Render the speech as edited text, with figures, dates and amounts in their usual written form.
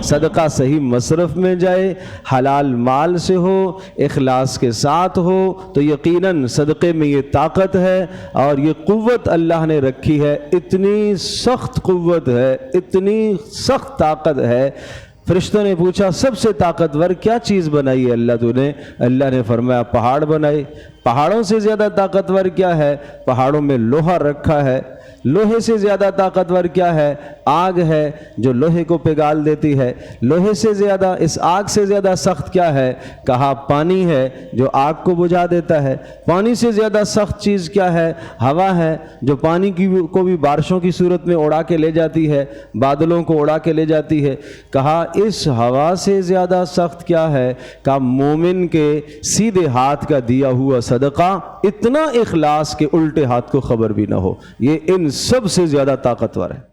صدقہ صحیح مصرف میں جائے، حلال مال سے ہو، اخلاص کے ساتھ ہو، تو یقیناً صدقے میں یہ طاقت ہے اور یہ قوت اللہ نے رکھی ہے، اتنی سخت قوت ہے، اتنی سخت طاقت ہے۔ فرشتوں نے پوچھا سب سے طاقتور کیا چیز بنائی ہے اللہ تو نے؟ اللہ نے فرمایا پہاڑ بنائے۔ پہاڑوں سے زیادہ طاقتور کیا ہے؟ پہاڑوں میں لوہا رکھا ہے۔ لوہے سے زیادہ طاقتور کیا ہے؟ آگ ہے جو لوہے کو پگھال دیتی ہے۔ لوہے سے زیادہ، اس آگ سے زیادہ سخت کیا ہے؟ کہا پانی ہے جو آگ کو بجھا دیتا ہے۔ پانی سے زیادہ سخت چیز کیا ہے؟ ہوا ہے جو پانی کو بھی بارشوں کی صورت میں اڑا کے لے جاتی ہے، بادلوں کو اڑا کے لے جاتی ہے۔ کہا اس ہوا سے زیادہ سخت کیا ہے؟ کہا مومن کے سیدھے ہاتھ کا دیا ہوا صدقہ اتنا اخلاص کہ الٹے ہاتھ کو خبر بھی نہ ہو، یہ ان سب سے زیادہ طاقتور ہے۔